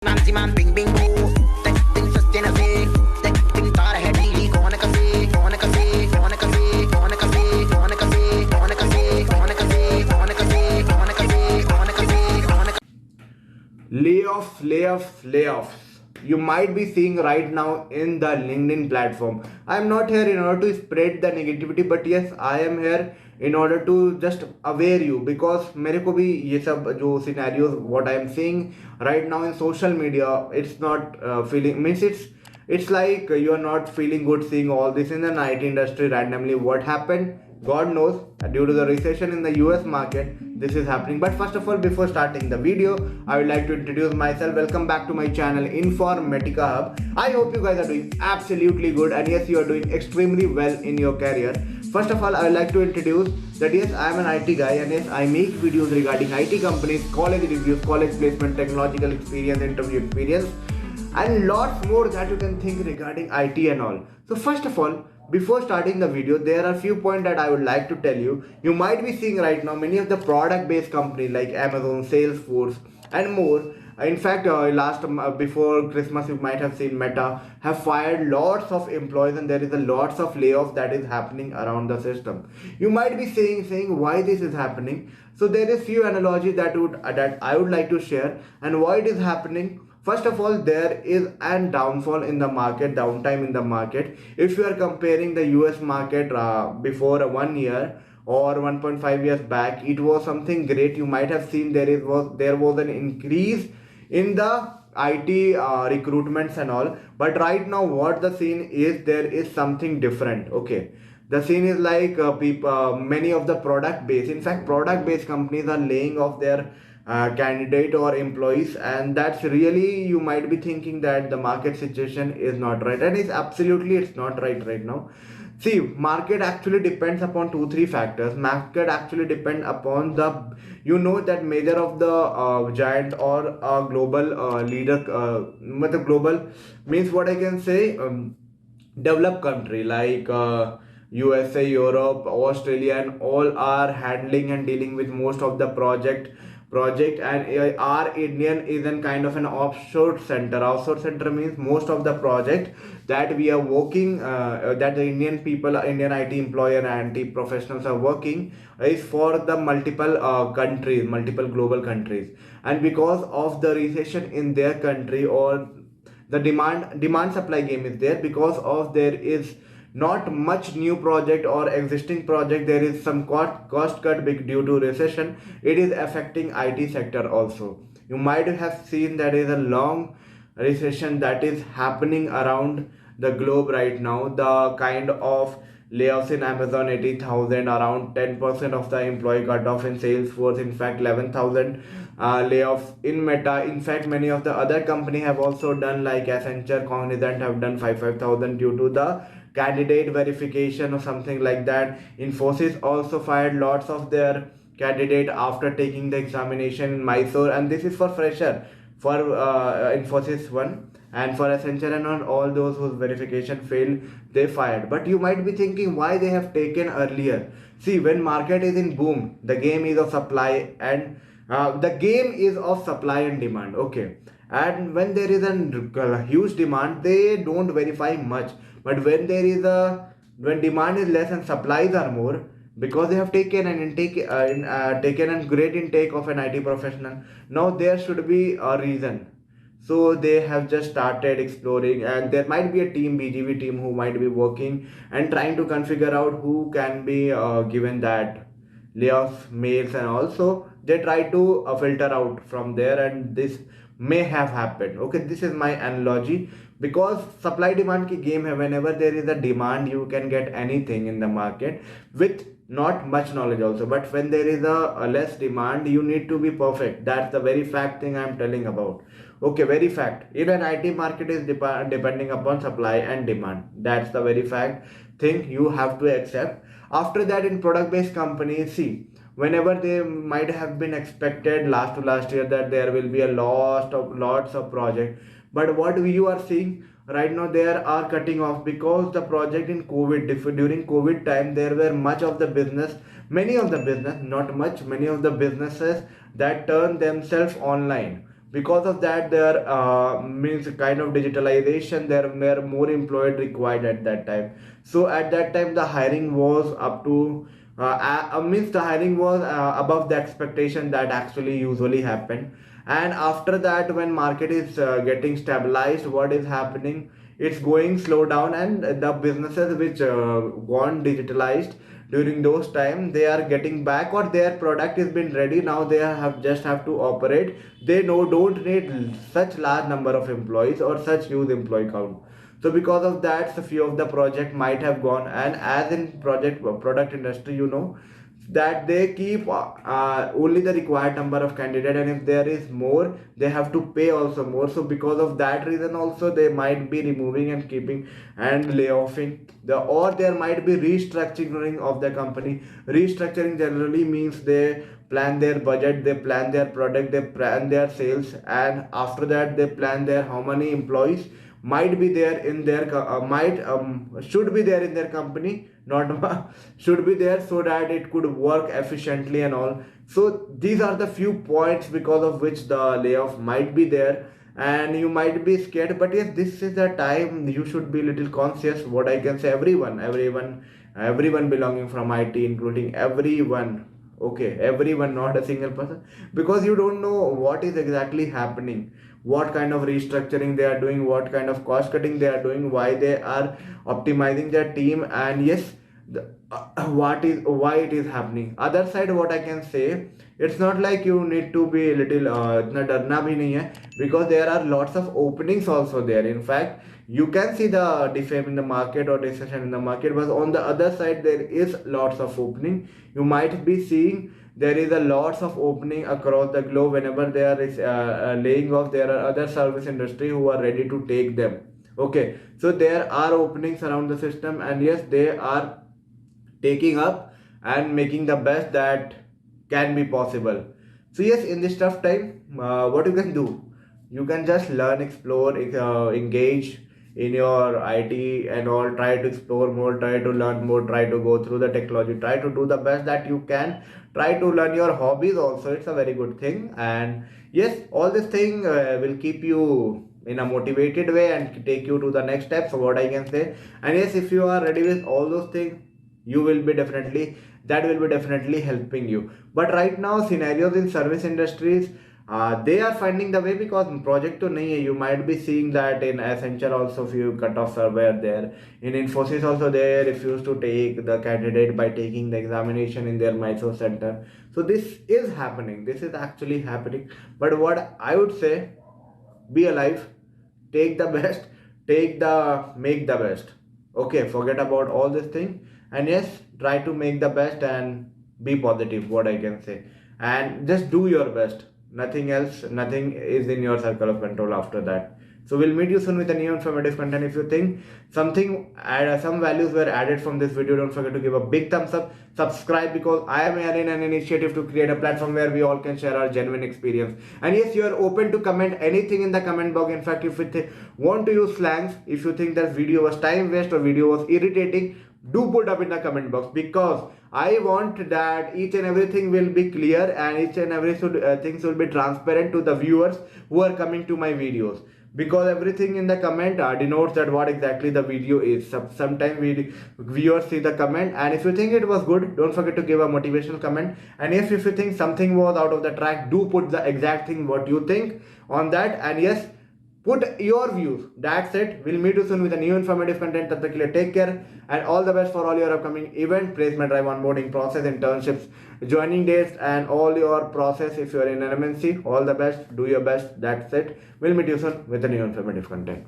Maximum bing bing boo. Texting sustainability. Texting तार है ढीली कौन कसे कौन कसे कौन कसे कौन कसे कौन कसे कौन कसे कौन कसे कौन कसे कौन कसे कौन कसे कौन Layoffs, layoffs, layoffs. You might be seeing right now in the LinkedIn platform. I'm not here in order to spread the negativity, but yes, I am here in order to just aware you because मेरे को भी ये सब जो scenarios what I am seeing right now in social media, it's not feeling means it's like you are not feeling good seeing all this in the IT industry randomly. What happened? God knows, due to the recession in the US market, this is happening. But first of all, before starting the video, I would like to introduce myself. Welcome back to my channel Informatica Hub. I hope you guys are doing absolutely good, and yes, you are doing extremely well in your career. First of all, I would like to introduce that yes, I am an IT guy, and yes, I make videos regarding IT companies, college reviews, college placement, technological experience, interview experience, and lots more that you can think regarding IT and all. So first of all, before starting the video, there are few points that I would like to tell you. You might be seeing right now many of the product based companies like Amazon, Salesforce and more. In fact, before Christmas, you might have seen Meta have fired lots of employees, and there is a lots of layoffs that is happening around the system. You might be saying why this is happening. So there is few analogies that I would like to share and why it is happening. First of all, there is an downfall in the market, downtime in the market. If you are comparing the US market before 1 year or 1.5 years back, it was something great. You might have seen there was an increase in the IT recruitments and all. But right now, what the scene is, there is something different. Okay, the scene is like many of the product based. In fact, product based companies are laying off their candidate or employees, and that's really, you might be thinking that the market situation is not right, and it's not right now. See, market actually depends upon two three factors. Market actually depend upon the, you know, that major of the giant or global leader, matlab global means what I can say, developed country like USA, Europe, Australia, and all are handling and dealing with most of the project, and our Indian is in kind of an offshore center means most of the project that we are working, that the Indian people, Indian IT employer and IT professionals are working is for the multiple countries, multiple global countries. And because of the recession in their country, or the demand supply game is there, because of there is not much new project or existing project, there is some cost cut big due to recession. It is affecting IT sector also. You might have seen that is a long recession that is happening around the globe right now. The kind of layoffs in Amazon, 80,000, around 10% of the employee cut off in Salesforce, in fact 11,000 layoffs in Meta. In fact, many of the other company have also done, like Accenture, Cognizant have done 5,000 due to the candidate verification or something like that. Infosys also fired lots of their candidate after taking the examination in Mysore, and this is for fresher for Infosys one, and for Accenture and all those whose verification failed, they fired. But you might be thinking why they have taken earlier. See, when market is in boom, the game is of supply and demand. Okay, and when there is a huge demand, they don't verify much. But when demand is less and supplies are more, because they have taken an taken a great intake of an IT professional, now there should be a reason. So they have just started exploring, and there might be a team, BGV team, who might be working and trying to configure out who can be given that layoff mails, and also they try to filter out from there, and this may have happened. Okay, this is my analogy, because supply demand ki game hai. Whenever there is a demand, you can get anything in the market with not much knowledge also. But when there is a less demand, you need to be perfect. That's the very fact thing I'm telling about. Okay, very fact. Even IT market is depending upon supply and demand. That's the very fact thing you have to accept. After that, in product based companies, see, whenever they might have been expected last to last year that there will be a lots of project, but what you are seeing right now, there are cutting off because the project in COVID, during COVID time, there were much of the business, many of the business, not much, many of the businesses that turn themselves online. Because of that, there means kind of digitalization, there were more employed required at that time. So at that time the hiring was up to means the hiring was above the expectation that actually usually happened. And after that, when market is getting stabilized, what is happening, it's going slow down, and the businesses which gone digitalized during those time, they are getting back, or their product has been ready, now they have just have to operate. They don't need such large number of employees or such huge employee count. So because of that, a few of the project might have gone. And as in project product industry, that they keep only the required number of candidate, and if there is more, they have to pay also more. So because of that reason also, they might be removing and keeping and layoffing or there might be restructuring of the company. Restructuring generally means they plan their budget, they plan their product, they plan their sales, and after that they plan their how many employees might be there in their might should be there in their company, not should be there, so that it could work efficiently and all. So these are the few points because of which the layoff might be there, and you might be scared. But yes, this is the time you should be little conscious. What I can say, everyone belonging from IT, including everyone. Okay, everyone, not a single person, because you don't know what is exactly happening, what kind of restructuring they are doing, what kind of cost cutting they are doing, why they are optimizing their team, and yes, what is why it is happening. Other side, what I can say, it's not like you need to be a little इतना डरना भी नहीं है, because there are lots of openings also there. In fact, you can see the defame in the market or recession in the market, but on the other side there is lots of opening. You might be seeing there is a lots of opening across the globe. Whenever there is laying off, there are other service industry who are ready to take them. Okay, so there are openings around the system, and yes, they are taking up and making the best that can be possible. So yes, in this tough time, what you can do, you can just learn, explore, engage in your IT and all. Try to explore more, try to learn more, try to go through the technology, try to do the best that you can, try to learn your hobbies also. It's a very good thing. And yes, all this thing will keep you in a motivated way and take you to the next step. So what I can say, and yes, if you are ready with all those things, you will be definitely, that will be definitely helping you. But right now scenarios in service industries, they are finding the way, because project to nahi hai. You might be seeing that in Accenture also few cutoffs are there. In Infosys also they refuse to take the candidate by taking the examination in their Mysore center. So this is happening, this is actually happening. But what I would say, be alive, take the best, make the best. Okay, forget about all this thing, and yes, try to make the best and be positive, what I can say. And just do your best, nothing else, nothing is in your circle of control after that. So we'll meet you soon with a new informative content. If you think some values were added from this video, don't forget to give a big thumbs up, subscribe, because I am here in an initiative to create a platform where we all can share our genuine experience. And yes, you are open to comment anything in the comment box. In fact, if you want to use slangs, if you think that video was time waste or video was irritating, do put up in the comment box, because I want that each and everything will be clear, and each and every things will be transparent to the viewers who are coming to my videos, because everything in the comment denotes that what exactly the video is. Sometimes viewers see the comment, and if you think it was good, don't forget to give a motivational comment. And if you think something was out of the track, do put the exact thing what you think on that. And yes, put your views. That's it. We'll meet you soon with a new informative content. Tab tak ke liye take care, and all the best for all your upcoming event, placement drive, onboarding process, internships, joining dates, and all your process. If you're in an MNC, all the best. Do your best. That's it. We'll meet you soon with a new informative content.